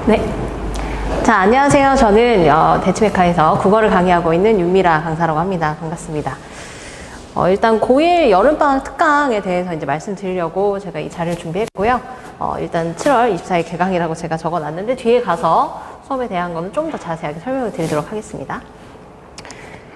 네. 자, 안녕하세요. 저는 대치메카에서 국어를 강의하고 있는 윤미라 강사라고 합니다. 반갑습니다. 일단 고1 여름방학 특강에 대해서 이제 말씀드리려고 제가 이 자리를 준비했고요. 일단 7월 24일 개강이라고 제가 적어놨는데 뒤에 가서 수업에 대한 거는 좀 더 자세하게 설명을 드리도록 하겠습니다.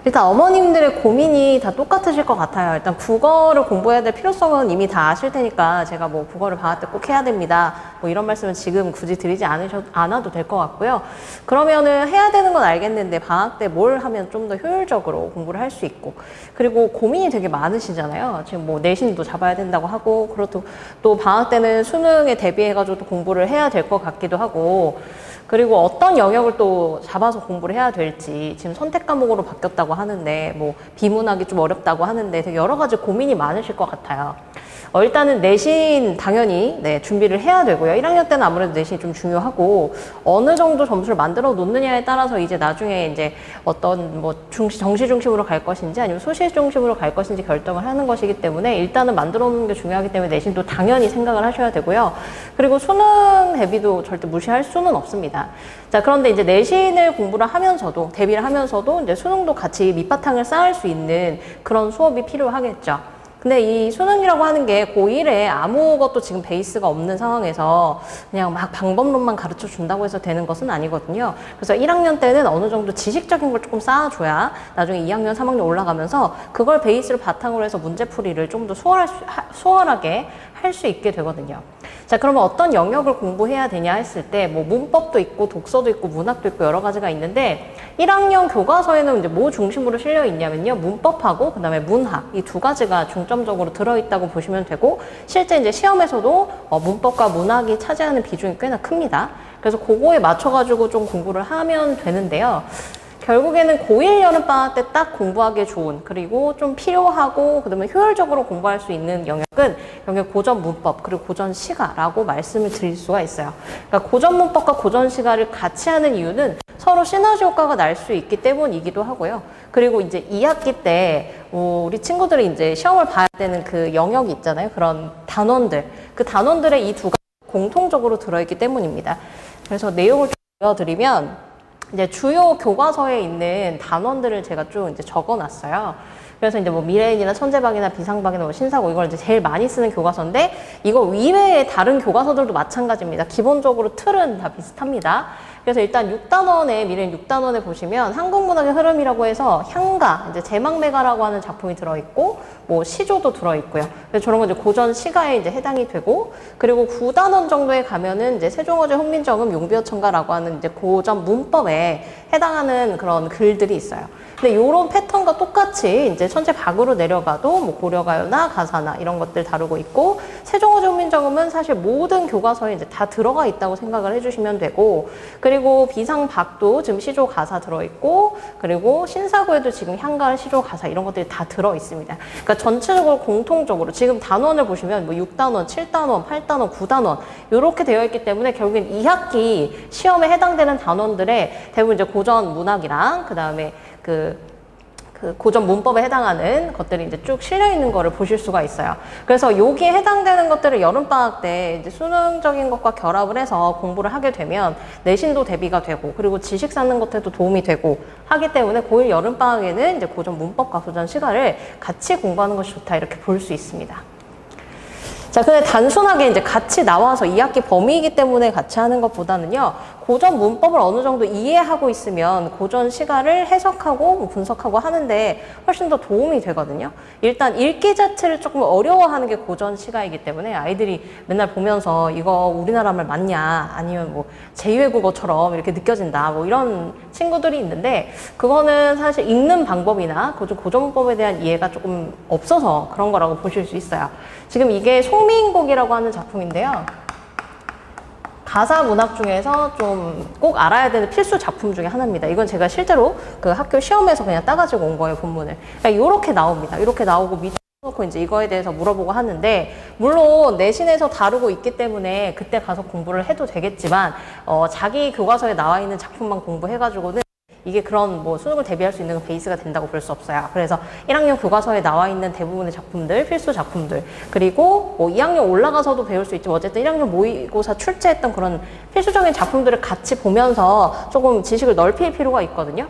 일단 어머님들의 고민이 다 똑같으실 것 같아요. 일단 국어를 공부해야 될 필요성은 이미 다 아실 테니까 제가 뭐 국어를 방학 때 꼭 해야 됩니다. 뭐 이런 말씀은 지금 굳이 드리지 않아도 될 것 같고요. 그러면은 해야 되는 건 알겠는데 방학 때 뭘 하면 좀 더 효율적으로 공부를 할 수 있고, 그리고 고민이 되게 많으시잖아요. 지금 뭐 내신도 잡아야 된다고 하고, 그렇고 또 방학 때는 수능에 대비해가지고 또 공부를 해야 될 것 같기도 하고, 그리고 어떤 영역을 또 잡아서 공부를 해야 될지, 지금 선택 과목으로 바뀌었다고 하는데 뭐 비문학이 좀 어렵다고 하는데 되게 여러 가지 고민이 많으실 것 같아요. 일단은 내신 당연히 준비를 해야 되고요. 1학년 때는 아무래도 내신이 좀 중요하고, 어느 정도 점수를 만들어 놓느냐에 따라서 이제 나중에 이제 어떤 뭐 정시 중심으로 갈 것인지 아니면 소시 중심으로 갈 것인지 결정을 하는 것이기 때문에 일단은 만들어 놓는 게 중요하기 때문에 내신도 당연히 생각을 하셔야 되고요. 그리고 수능 대비도 절대 무시할 수는 없습니다. 자, 그런데 이제 내신을 공부를 하면서도, 대비를 하면서도 이제 수능도 같이 밑바탕을 쌓을 수 있는 그런 수업이 필요하겠죠. 근데 이 수능이라고 하는 게 고1에 아무것도 지금 베이스가 없는 상황에서 그냥 막 방법론만 가르쳐 준다고 해서 되는 것은 아니거든요. 그래서 1학년 때는 어느 정도 지식적인 걸 조금 쌓아줘야 나중에 2학년, 3학년 올라가면서 그걸 베이스를 바탕으로 해서 문제풀이를 좀 더 수월하게 할 수 있게 되거든요. 자, 그러면 어떤 영역을 공부해야 되냐 했을 때 뭐 문법도 있고 독서도 있고 문학도 있고 여러 가지가 있는데, 1학년 교과서에는 이제 뭐 중심으로 실려 있냐면요, 문법하고 그 다음에 문학, 이 두 가지가 중점적으로 들어있다고 보시면 되고, 실제 이제 시험에서도 문법과 문학이 차지하는 비중이 꽤나 큽니다. 그래서 그거에 맞춰가지고 좀 공부를 하면 되는데요. 결국에는 고1 여름방학 때 딱 공부하기에 좋은, 그리고 좀 필요하고 그다음에 효율적으로 공부할 수 있는 영역은 영역 고전 문법 그리고 고전 시가라고 말씀을 드릴 수가 있어요. 그러니까 고전 문법과 고전 시가를 같이 하는 이유는 서로 시너지 효과가 날 수 있기 때문이기도 하고요. 그리고 이제 2학기 때 우리 친구들이 이제 시험을 봐야 되는 그 영역이 있잖아요. 그런 단원들, 그 단원들의 이 두 가지 공통적으로 들어있기 때문입니다. 그래서 내용을 좀 보여드리면, 이제 주요 교과서에 있는 단원들을 제가 쭉 이제 적어놨어요. 그래서 이제 뭐 미래인이나 천재박이나 비상박이나 뭐 신사고, 이걸 이제 제일 많이 쓰는 교과서인데, 이거 이외에 다른 교과서들도 마찬가지입니다. 기본적으로 틀은 다 비슷합니다. 그래서 일단 6단원에, 미래인 6단원에 보시면 한국문학의 흐름이라고 해서 향가, 이제 제망매가라고 하는 작품이 들어있고, 뭐 시조도 들어있고요. 그래서 저런 건 이제 고전 시가에 이제 해당이 되고, 그리고 9단원 정도에 가면은 이제 세종어제 훈민정음 용비어천가라고 하는 이제 고전 문법에 해당하는 그런 글들이 있어요. 근데 요런 패턴과 똑같이 이제 천재박으로 내려가도 뭐 고려가요나 가사나 이런 것들 다루고 있고, 세종어제 훈민정음은 사실 모든 교과서에 이제 다 들어가 있다고 생각을 해주시면 되고, 그리고 비상박도 지금 시조 가사 들어있고, 그리고 신사고에도 지금 향가, 시조 가사 이런 것들이 다 들어있습니다. 그러니까 전체적으로 공통적으로 지금 단원을 보시면 뭐 6단원, 7단원, 8단원, 9단원 이렇게 되어 있기 때문에 결국엔 2학기 시험에 해당되는 단원들의 대부분 이제 고전 문학이랑 그 다음에 그 고전 문법에 해당하는 것들이 이제 쭉 실려 있는 거를 보실 수가 있어요. 그래서 여기에 해당되는 것들을 여름방학 때 이제 수능적인 것과 결합을 해서 공부를 하게 되면 내신도 대비가 되고, 그리고 지식 쌓는 것에도 도움이 되고 하기 때문에 고1 여름방학에는 이제 고전 문법과 고전 시가를 같이 공부하는 것이 좋다, 이렇게 볼 수 있습니다. 자, 근데 단순하게 이제 같이 나와서 2학기 범위이기 때문에 같이 하는 것보다는요, 고전 문법을 어느 정도 이해하고 있으면 고전 시가를 해석하고 뭐 분석하고 하는데 훨씬 더 도움이 되거든요. 일단 읽기 자체를 조금 어려워하는 게 고전 시가이기 때문에 아이들이 맨날 보면서 이거 우리나라 말 맞냐, 아니면 뭐 제2외국어처럼 이렇게 느껴진다, 뭐 이런 친구들이 있는데, 그거는 사실 읽는 방법이나 고전 문법에 대한 이해가 조금 없어서 그런 거라고 보실 수 있어요. 지금 이게 송미인곡이라고 하는 작품인데요. 가사 문학 중에서 좀 꼭 알아야 되는 필수 작품 중에 하나입니다. 이건 제가 실제로 그 학교 시험에서 그냥 따가지고 온 거예요, 본문을. 그러니까 이렇게 나옵니다. 이렇게 나오고 밑에 놓고 이제 이거에 대해서 물어보고 하는데, 물론 내신에서 다루고 있기 때문에 그때 가서 공부를 해도 되겠지만, 자기 교과서에 나와 있는 작품만 공부해가지고는 이게 그런 뭐 수능을 대비할 수 있는 베이스가 된다고 볼 수 없어요. 그래서 1학년 교과서에 나와 있는 대부분의 작품들, 필수 작품들, 그리고 뭐 2학년 올라가서도 배울 수 있지만 어쨌든 1학년 모의고사 출제했던 그런 필수적인 작품들을 같이 보면서 조금 지식을 넓힐 필요가 있거든요.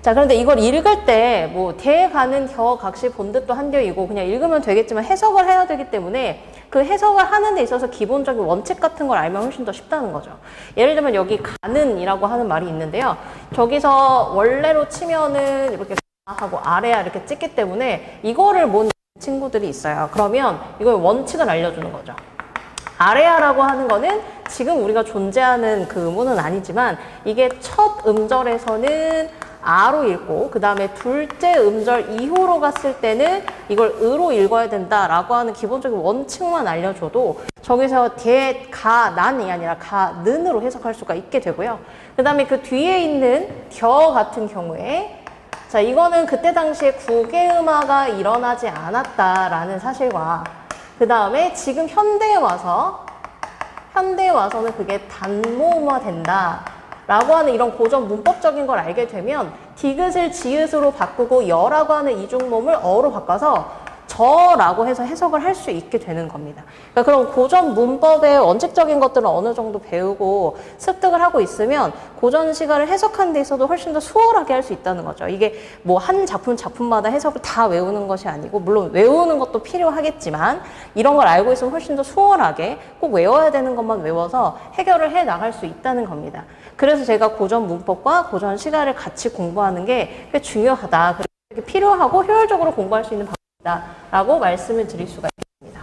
자, 그런데 이걸 읽을 때 뭐 대가는 겨, 각시, 본뜻도 한겨이고 그냥 읽으면 되겠지만 해석을 해야 되기 때문에 그 해석을 하는 데 있어서 기본적인 원칙 같은 걸 알면 훨씬 더 쉽다는 거죠. 예를 들면 여기 가는이라고 하는 말이 있는데요. 저기서 원래로 치면은 이렇게 하고 아래야 이렇게 찍기 때문에 이거를 본 친구들이 있어요. 그러면 이걸 원칙을 알려주는 거죠. 아래야라고 하는 거는 지금 우리가 존재하는 그 음운은 아니지만 이게 첫 음절에서는 아로 읽고 그 다음에 둘째 음절 이후로 갔을 때는 이걸 으로 읽어야 된다라고 하는 기본적인 원칙만 알려줘도 저기서 대, 가, 난이 아니라 가, 는으로 해석할 수가 있게 되고요. 그 다음에 그 뒤에 있는 겨 같은 경우에 자, 이거는 그때 당시에 국외음화가 일어나지 않았다라는 사실과 그 다음에 지금 현대에 와서는 그게 단모음화 된다 라고 하는 이런 고전 문법적인 걸 알게 되면 디귿을 지읒으로 바꾸고 여라고 하는 이중모음을 어로 바꿔서 저라고 해서 해석을 할 수 있게 되는 겁니다. 그러니까 그런 고전 문법의 원칙적인 것들을 어느 정도 배우고 습득을 하고 있으면 고전 시가를 해석하는 데 있어도 훨씬 더 수월하게 할 수 있다는 거죠. 이게 뭐 한 작품마다 해석을 다 외우는 것이 아니고 물론 외우는 것도 필요하겠지만 이런 걸 알고 있으면 훨씬 더 수월하게 꼭 외워야 되는 것만 외워서 해결을 해 나갈 수 있다는 겁니다. 그래서 제가 고전 문법과 고전 시가를 같이 공부하는 게 꽤 중요하다. 그리고 필요하고 효율적으로 공부할 수 있는 라고 말씀을 드릴 수가 있습니다.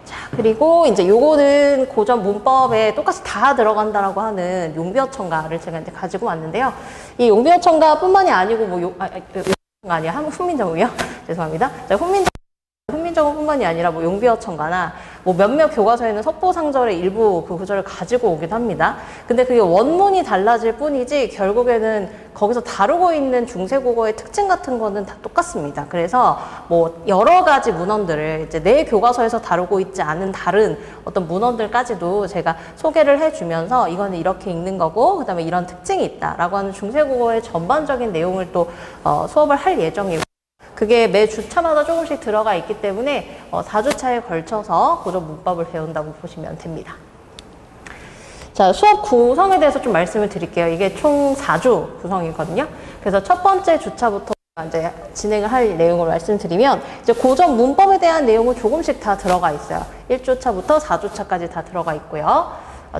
자, 그리고 이제 요거는 고전 문법에 똑같이 다 들어간다라고 하는 용비어천가를 제가 이제 가지고 왔는데요. 이 용비어천가 뿐만이 아니고 뭐 용비어천가 아니야. 훈민정음이요? 죄송합니다. 자, 훈민정음뿐만이 아니라 뭐 용비어천가나 뭐 몇몇 교과서에는 석보상절의 일부 그 구절을 가지고 오기도 합니다. 근데 그게 원문이 달라질 뿐이지 결국에는 거기서 다루고 있는 중세국어의 특징 같은 거는 다 똑같습니다. 그래서 뭐 여러 가지 문헌들을 이제 내 교과서에서 다루고 있지 않은 다른 어떤 문헌들까지도 제가 소개를 해주면서 이거는 이렇게 읽는 거고 그다음에 이런 특징이 있다라고 하는 중세국어의 전반적인 내용을 또 수업을 할 예정이고 그게 매 주차마다 조금씩 들어가 있기 때문에 4주차에 걸쳐서 고전 문법을 배운다고 보시면 됩니다. 자, 수업 구성에 대해서 좀 말씀을 드릴게요. 이게 총 4주 구성이거든요. 그래서 첫 번째 주차부터 이제 진행을 할 내용을 말씀드리면 이제 고전 문법에 대한 내용은 조금씩 다 들어가 있어요. 1주차부터 4주차까지 다 들어가 있고요.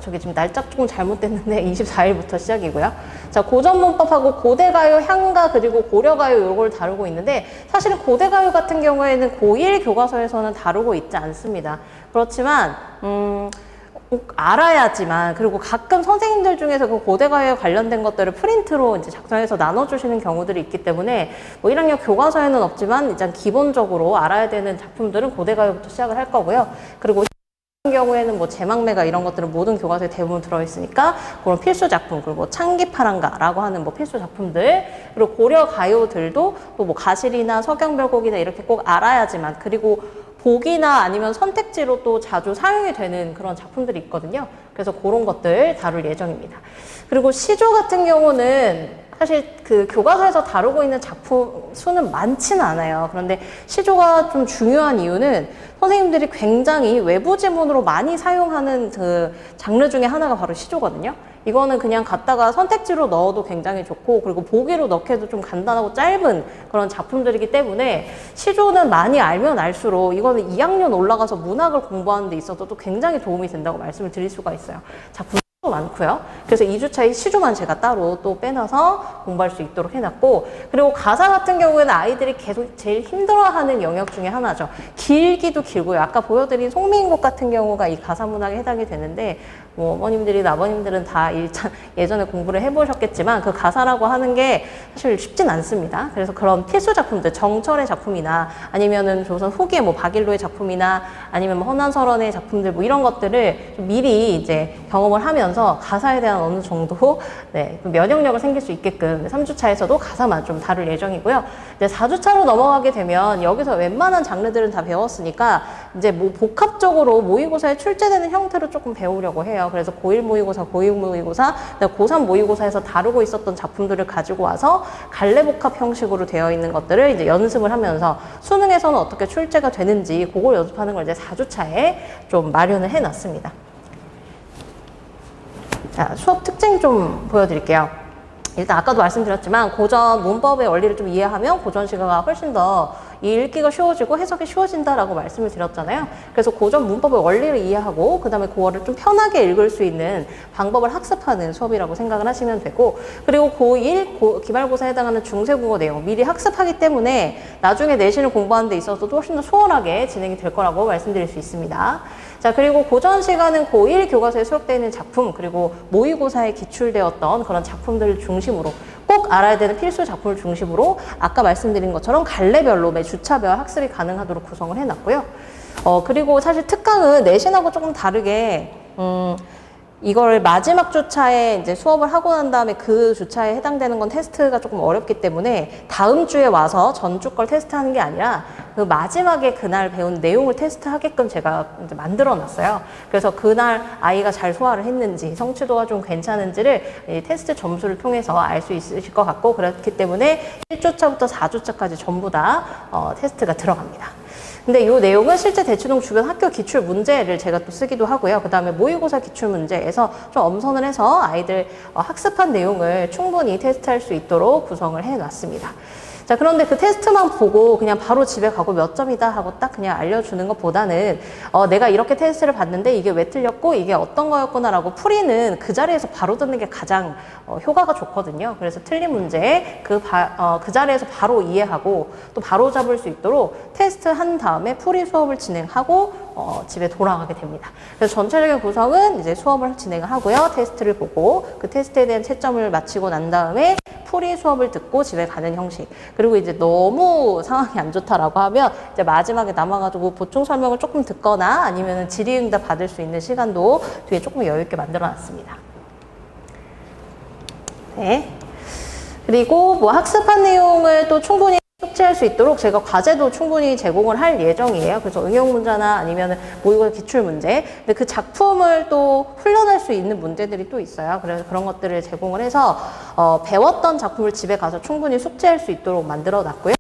저기 지금 날짜 조금 잘못됐는데 24일부터 시작이고요. 자, 고전 문법하고 고대가요, 향가 그리고 고려가요 요걸 다루고 있는데 사실은 고대가요 같은 경우에는 고1 교과서에서는 다루고 있지 않습니다. 그렇지만 꼭 알아야지만 그리고 가끔 선생님들 중에서 그 고대가요에 관련된 것들을 프린트로 이제 작성해서 나눠주시는 경우들이 있기 때문에 뭐 1학년 교과서에는 없지만 일단 기본적으로 알아야 되는 작품들은 고대가요부터 시작을 할 거고요. 그리고 같은 경우에는 뭐 제망매가 이런 것들은 모든 교과서에 대부분 들어있으니까 그런 필수 작품 그리고 뭐 창기파랑가라고 하는 뭐 필수 작품들 그리고 고려 가요들도 또 뭐 가실이나 서경별곡이나 이렇게 꼭 알아야지만 그리고 복이나 아니면 선택지로 또 자주 사용이 되는 그런 작품들이 있거든요. 그래서 그런 것들 다룰 예정입니다. 그리고 시조 같은 경우는 사실 그 교과서에서 다루고 있는 작품 수는 많지는 않아요. 그런데 시조가 좀 중요한 이유는 선생님들이 굉장히 외부 지문으로 많이 사용하는 그 장르 중에 하나가 바로 시조거든요. 이거는 그냥 갖다가 선택지로 넣어도 굉장히 좋고 그리고 보기로 넣기도 좀 간단하고 짧은 그런 작품들이기 때문에 시조는 많이 알면 알수록 이거는 2학년 올라가서 문학을 공부하는 데 있어서도 굉장히 도움이 된다고 말씀을 드릴 수가 있어요. 작품 많고요. 그래서 2주차에 시조만 제가 따로 또 빼놔서 공부할 수 있도록 해놨고 그리고 가사 같은 경우에는 아이들이 계속 제일 힘들어하는 영역 중에 하나죠. 길기도 길고요. 아까 보여드린 송민곡 같은 경우가 이 가사 문학에 해당이 되는데 뭐 어머님들이나 아버님들은 다 예전에 공부를 해보셨겠지만 그 가사라고 하는 게 사실 쉽진 않습니다. 그래서 그런 필수 작품들, 정철의 작품이나 아니면은 조선 후기의 뭐 박일로의 작품이나 아니면 뭐 허난설원의 작품들 뭐 이런 것들을 좀 미리 이제 경험을 하면서 되면서 가사에 대한 어느 정도 네, 면역력을 생길 수 있게끔 3주차에서도 가사만 좀 다룰 예정이고요. 이제 4주차로 넘어가게 되면 여기서 웬만한 장르들은 다 배웠으니까 이제 뭐 복합적으로 모의고사에 출제되는 형태로 조금 배우려고 해요. 그래서 고1 모의고사, 고2 모의고사, 고3 모의고사에서 다루고 있었던 작품들을 가지고 와서 갈래복합 형식으로 되어 있는 것들을 이제 연습을 하면서 수능에서는 어떻게 출제가 되는지 그걸 연습하는 걸 이제 4주차에 좀 마련을 해놨습니다. 자, 수업 특징 좀 보여드릴게요. 일단 아까도 말씀드렸지만 고전 문법의 원리를 좀 이해하면 고전 시가가 훨씬 더 읽기가 쉬워지고 해석이 쉬워진다라고 말씀을 드렸잖아요. 그래서 고전 문법의 원리를 이해하고 그 다음에 그거를 좀 편하게 읽을 수 있는 방법을 학습하는 수업이라고 생각을 하시면 되고, 그리고 고1 기말고사에 해당하는 중세국어 내용 미리 학습하기 때문에 나중에 내신을 공부하는 데 있어서도 훨씬 더 수월하게 진행이 될 거라고 말씀드릴 수 있습니다. 자, 그리고 고전 시간은 고1 교과서에 수록되어 있는 작품, 그리고 모의고사에 기출되었던 그런 작품들을 중심으로 꼭 알아야 되는 필수 작품을 중심으로 아까 말씀드린 것처럼 갈래별로 매 주차별 학습이 가능하도록 구성을 해놨고요. 그리고 사실 특강은 내신하고 조금 다르게 이걸 마지막 주차에 이제 수업을 하고 난 다음에 그 주차에 해당되는 건 테스트가 조금 어렵기 때문에 다음 주에 와서 전주 걸 테스트하는 게 아니라 그 마지막에 그날 배운 내용을 테스트하게끔 제가 이제 만들어 놨어요. 그래서 그날 아이가 잘 소화를 했는지 성취도가 좀 괜찮은지를 이 테스트 점수를 통해서 알 수 있으실 것 같고, 그렇기 때문에 1주차부터 4주차까지 전부 다 테스트가 들어갑니다. 근데 이 내용은 실제 대치동 주변 학교 기출 문제를 제가 또 쓰기도 하고요. 그 다음에 모의고사 기출 문제에서 좀 엄선을 해서 아이들 학습한 내용을 충분히 테스트할 수 있도록 구성을 해놨습니다. 자, 그런데 그 테스트만 보고 그냥 바로 집에 가고 몇 점이다 하고 딱 그냥 알려주는 것보다는 내가 이렇게 테스트를 봤는데 이게 왜 틀렸고 이게 어떤 거였구나 라고 풀이는 그 자리에서 바로 듣는 게 가장 효과가 좋거든요. 그래서 틀린 문제 그 자리에서 바로 이해하고 또 바로 잡을 수 있도록 테스트 한 다음에 풀이 수업을 진행하고 집에 돌아가게 됩니다. 그래서 전체적인 구성은 이제 수업을 진행을 하고요. 테스트를 보고 그 테스트에 대한 채점을 마치고 난 다음에 풀이 수업을 듣고 집에 가는 형식. 그리고 이제 너무 상황이 안 좋다라고 하면 이제 마지막에 남아가지고 보충 설명을 조금 듣거나 아니면 질의응답 받을 수 있는 시간도 뒤에 조금 여유 있게 만들어 놨습니다. 네. 그리고 뭐 학습한 내용을 또 충분히 숙지할 수 있도록 제가 과제도 충분히 제공을 할 예정이에요. 그래서 응용 문제나 아니면 모의고사 기출 문제. 근데 그 작품을 또 훈련할 수 있는 문제들이 또 있어요. 그래서 그런 것들을 제공을 해서 배웠던 작품을 집에 가서 충분히 숙지할 수 있도록 만들어 놨고요.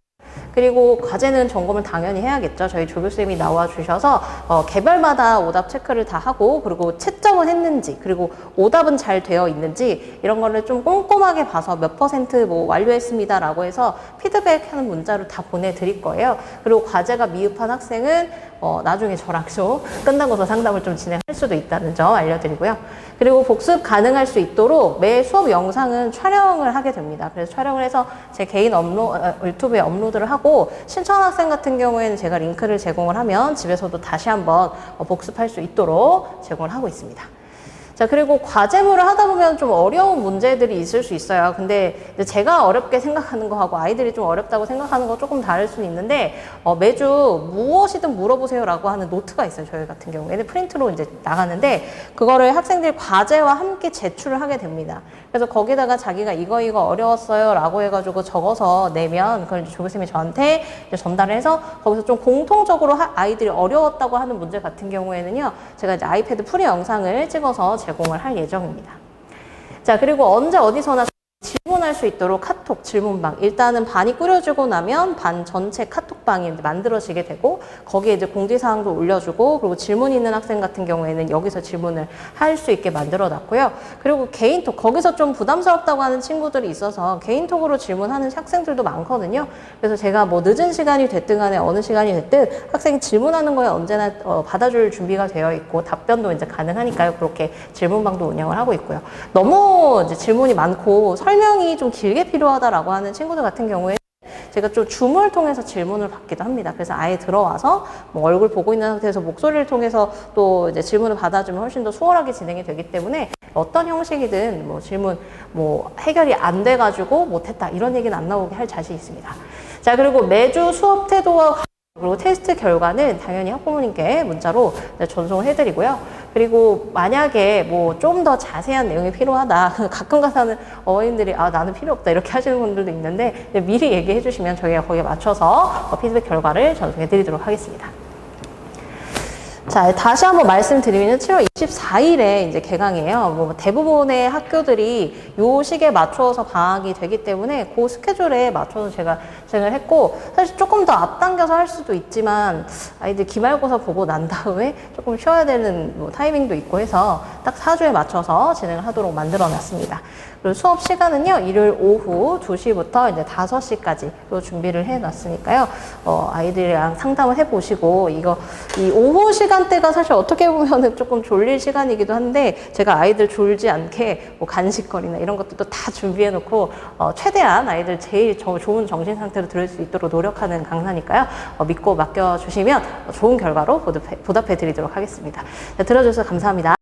그리고 과제는 점검을 당연히 해야겠죠. 저희 조교쌤이 나와 주셔서 개별마다 오답 체크를 다 하고, 그리고 채점은 했는지, 그리고 오답은 잘 되어 있는지 이런 거를 좀 꼼꼼하게 봐서 몇 % 뭐 완료했습니다 라고 해서 피드백하는 문자로 다 보내드릴 거예요. 그리고 과제가 미흡한 학생은 나중에 저랑 좀 끝나고서 상담을 좀 진행할 수도 있다는 점 알려드리고요. 그리고 복습 가능할 수 있도록 매 수업 영상은 촬영을 하게 됩니다. 그래서 촬영을 해서 제 개인 유튜브에 업로드를 하고, 신청 학생 같은 경우에는 제가 링크를 제공을 하면 집에서도 다시 한번 복습할 수 있도록 제공을 하고 있습니다. 자, 그리고 과제물을 하다 보면 좀 어려운 문제들이 있을 수 있어요. 근데 제가 어렵게 생각하는 거하고 아이들이 좀 어렵다고 생각하는 거 조금 다를 수는 있는데, 매주 무엇이든 물어보세요라고 하는 노트가 있어요. 저희 같은 경우에는 프린트로 이제 나가는데, 그거를 학생들 과제와 함께 제출을 하게 됩니다. 그래서 거기다가 자기가 이거 어려웠어요 라고 해가지고 적어서 내면 그걸 이제 조교쌤이 저한테 이제 전달을 해서 거기서 좀 공통적으로 아이들이 어려웠다고 하는 문제 같은 경우에는요, 제가 이제 아이패드 풀이 영상을 찍어서 제공을 할 예정입니다. 자, 그리고 언제 어디서나 질문할 수 있도록 카톡 질문방, 일단은 반이 꾸려지고 나면 반 전체 카톡방이 만들어지게 되고, 거기에 이제 공지사항도 올려주고, 그리고 질문 있는 학생 같은 경우에는 여기서 질문을 할 수 있게 만들어 놨고요. 그리고 개인톡, 거기서 좀 부담스럽다고 하는 친구들이 있어서 개인톡으로 질문하는 학생들도 많거든요. 그래서 제가 뭐 늦은 시간이 됐든 간에 어느 시간이 됐든 학생이 질문하는 거에 언제나 받아줄 준비가 되어 있고 답변도 이제 가능하니까요. 그렇게 질문방도 운영을 하고 있고요. 너무 이제 질문이 많고 설명이 좀 길게 필요하다라고 하는 친구들 같은 경우에 제가 좀 줌을 통해서 질문을 받기도 합니다. 그래서 아예 들어와서 뭐 얼굴 보고 있는 상태에서 목소리를 통해서 또 이제 질문을 받아주면 훨씬 더 수월하게 진행이 되기 때문에 어떤 형식이든 뭐 질문 뭐 해결이 안 돼가지고 못했다 이런 얘기는 안 나오게 할 자신이 있습니다. 자, 그리고 매주 수업 태도와 그리고 테스트 결과는 당연히 학부모님께 문자로 전송을 해드리고요. 그리고 만약에 뭐 좀 더 자세한 내용이 필요하다. 가끔 가서는 어머님들이 나는 필요 없다 이렇게 하시는 분들도 있는데 미리 얘기해 주시면 저희가 거기에 맞춰서 피드백 결과를 전송해 드리도록 하겠습니다. 자, 다시 한번 말씀드리면 7월 24일에 이제 개강이에요. 뭐 대부분의 학교들이 요 시기에 맞춰서 방학이 되기 때문에 그 스케줄에 맞춰서 제가 진행을 했고, 사실 조금 더 앞당겨서 할 수도 있지만 아이들 기말고사 보고 난 다음에 조금 쉬어야 되는 뭐 타이밍도 있고 해서 딱 4주에 맞춰서 진행을 하도록 만들어 놨습니다. 그리고 수업 시간은요, 일요일 오후 2시부터 이제 5시까지로 준비를 해 놨으니까요, 아이들이랑 상담을 해 보시고, 이 오후 시간대가 사실 어떻게 보면은 조금 졸릴 시간이기도 한데, 제가 아이들 졸지 않게 뭐 간식거리나 이런 것들도 다 준비해 놓고, 최대한 아이들 제일 좋은 정신 상태로 들을 수 있도록 노력하는 강사니까요, 믿고 맡겨주시면 좋은 결과로 보답해 드리도록 하겠습니다. 네, 들어주셔서 감사합니다.